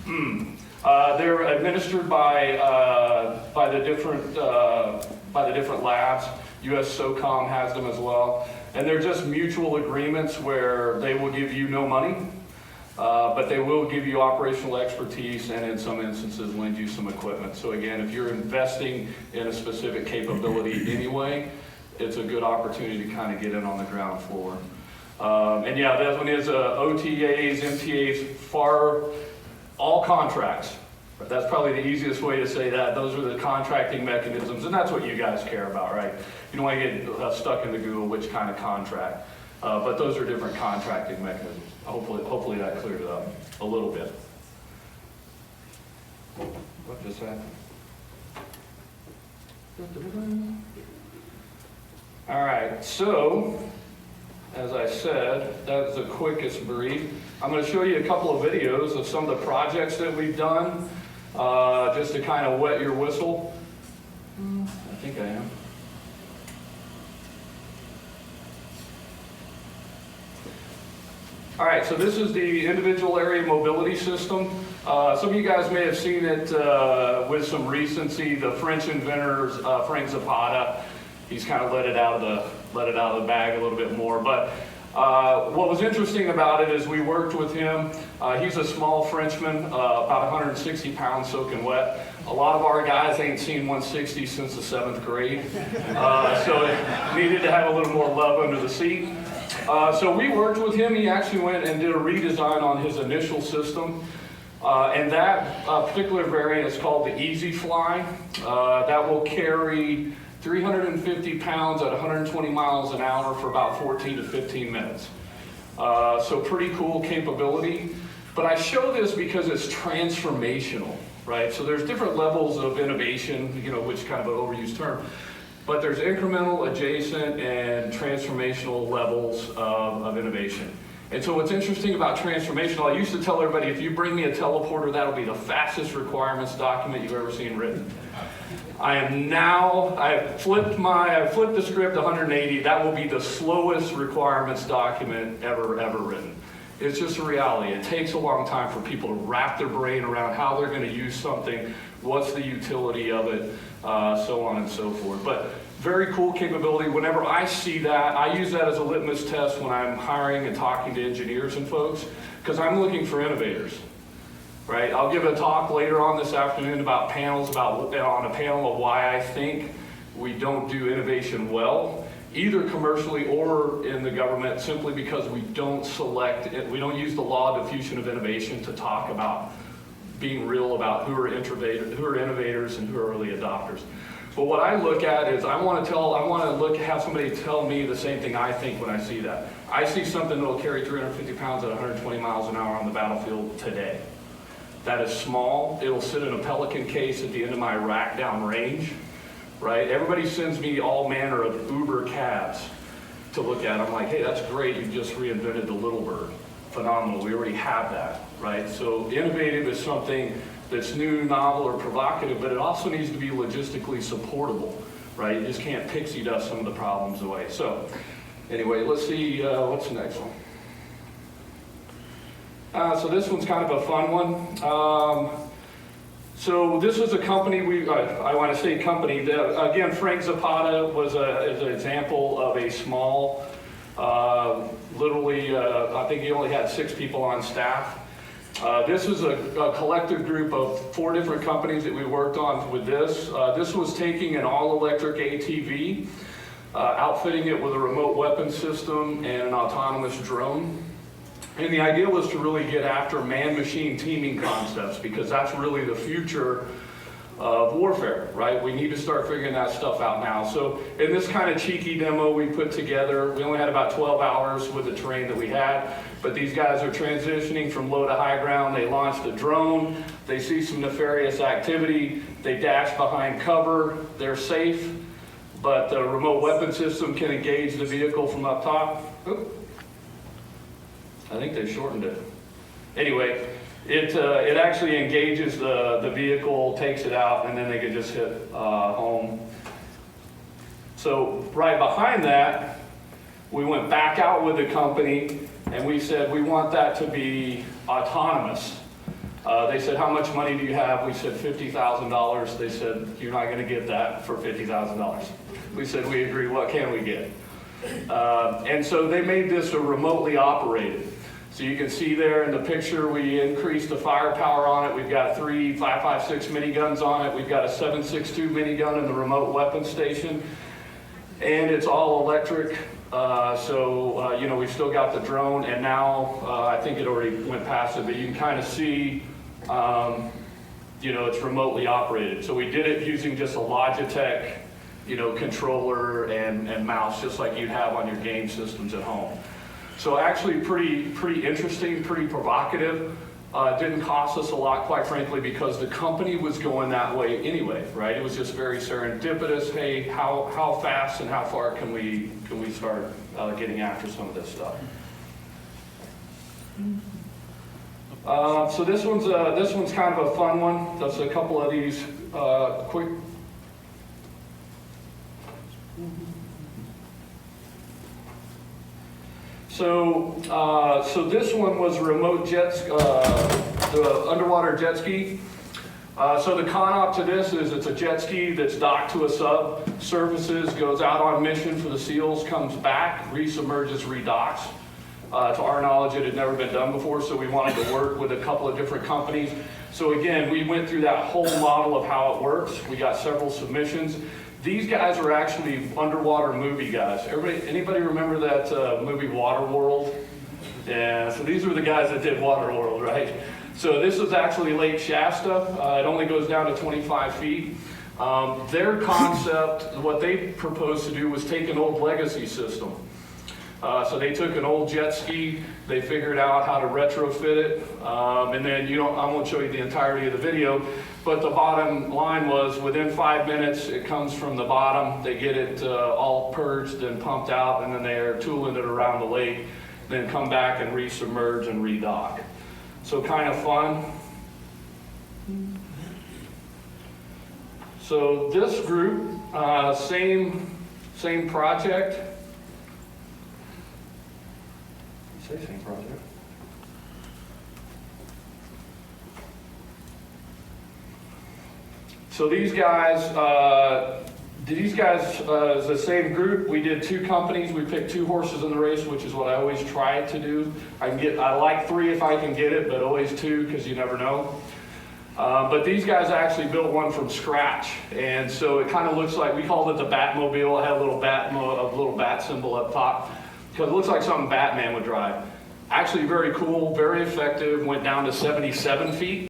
They're administered by the different labs. US SOCOM has them as well. And they're just mutual agreements where they will give you no money, but they will give you operational expertise and in some instances lend you some equipment. So again, if you're investing in a specific capability anyway, it's a good opportunity to kind of get in on the ground floor. And yeah, that one is OTAs, MTAs, all contracts. That's probably the easiest way to say that. Those are the contracting mechanisms, and that's what you guys care about, right? You don't want to get stuck in the Google which kind of contract. But those are different contracting mechanisms. Hopefully that cleared it up a little bit. What just happened? All right, so as I said, that's the quickest brief. I'm going to show you a couple of videos of some of the projects that we've done, just to kind of wet your whistle. I think I am. All right, so this is the individual area mobility system. Some of you guys may have seen it with some recency. The French inventor, Frank Zapata, he's kind of let it out of the bag a little bit more. But what was interesting about it is we worked with him. He's a small Frenchman, about 160 pounds soaking wet. A lot of our guys ain't seen 160 since the 7th grade. So it needed to have a little more love under the seat. So we worked with him. He actually went and did a redesign on his initial system. And that particular variant is called the EZFly. That will carry 350 pounds at 120 miles an hour for about 14 to 15 minutes. So pretty cool capability. But I show this because it's transformational, right? So there's different levels of innovation, which is kind of an overused term. But there's incremental, adjacent, and transformational levels of innovation. And so what's interesting about transformational, I used to tell everybody, if you bring me a teleporter, that'll be the fastest requirements document you've ever seen written. I've flipped the script 180, that will be the slowest requirements document ever written. It's just a reality. It takes a long time for people to wrap their brain around how they're going to use something, what's the utility of it, so on and so forth. But very cool capability. Whenever I see that, I use that as a litmus test when I'm hiring and talking to engineers and folks, because I'm looking for innovators, right? I'll give a talk later on this afternoon about on a panel of why I think we don't do innovation well, either commercially or in the government, simply because we don't use the law of diffusion of innovation to talk about being real about who are innovators and who are early adopters. But what I look at is have somebody tell me the same thing I think when I see that. I see something that will carry 350 pounds at 120 miles an hour on the battlefield today. That is small. It'll sit in a Pelican case at the end of my rack down range, right? Everybody sends me all manner of Uber cabs to look at. I'm like, hey, that's great. You just reinvented the Little Bird. Phenomenal. We already have that, right? So innovative is something that's new, novel, or provocative, but it also needs to be logistically supportable, right? You just can't pixie dust some of the problems away. So anyway, let's see, what's the next one? So this one's kind of a fun one. So this was a company, I want to say company, again, Frank Zapata is an example of a small, literally, I think he only had 6 people on staff. This is a collective group of 4 different companies that we worked on with this. This was taking an all-electric ATV, outfitting it with a remote weapon system and an autonomous drone. And the idea was to really get after man-machine teaming concepts, because that's really the future of warfare, right? We need to start figuring that stuff out now. So in this kind of cheeky demo we put together, we only had about 12 hours with the terrain that we had, but these guys are transitioning from low to high ground. They launched a drone, they see some nefarious activity, they dash behind cover, they're safe, but the remote weapon system can engage the vehicle from up top. Oop. I think they shortened it. Anyway, it actually engages the vehicle, takes it out, and then they can just hit home. So right behind that, we went back out with the company and we said we want that to be autonomous. They said, how much money do you have? We said $50,000. They said, you're not going to get that for $50,000. We said, we agree, what can we get? And so they made this a remotely operated. So you can see there in the picture, we increased the firepower on it. We've got 3 5.56 miniguns on it. We've got a 7.62 minigun in the remote weapon station. And it's all electric. You know, we've still got the drone, and now I think it already went past it, but you can kind of see, you know, it's remotely operated. So we did it using just a Logitech, you know, controller and mouse, just like you'd have on your game systems at home. So actually pretty interesting, pretty provocative. Didn't cost us a lot, quite frankly, because the company was going that way anyway, right? It was just very serendipitous. Hey, how fast and how far can we start getting after some of this stuff? So this one's kind of a fun one. That's a couple of these quick. So this one was a remote the underwater jet ski. So the con-op to this is it's a jet ski that's docked to a sub, surfaces, goes out on mission for the SEALs, comes back, resubmerges, redocks. To our knowledge, it had never been done before, so we wanted to work with a couple of different companies. So again, we went through that whole model of how it works. We got several submissions. These guys are actually underwater movie guys. Anybody remember that movie Waterworld? Yeah, so these were the guys that did Waterworld, right? So this is actually Lake Shasta. It only goes down to 25 feet. Their concept, what they proposed to do was take an old legacy system. So they took an old jet ski, they figured out how to retrofit it, and then I won't show you the entirety of the video, but the bottom line was within 5 minutes it comes from the bottom, they get it all purged and pumped out, and then they're tooling it around the lake, then come back and resubmerge and redock. So kind of fun. So this group, same project. Same project. So these guys is the same group. We did 2 companies. We picked 2 horses in the race, which is what I always try to do. I like 3 if I can get it, but always 2 because you never know. But these guys actually built one from scratch, and so it kind of looks like, we called it the Batmobile. It had a little bat symbol up top because it looks like something Batman would drive. Actually very cool, very effective, went down to 77 feet.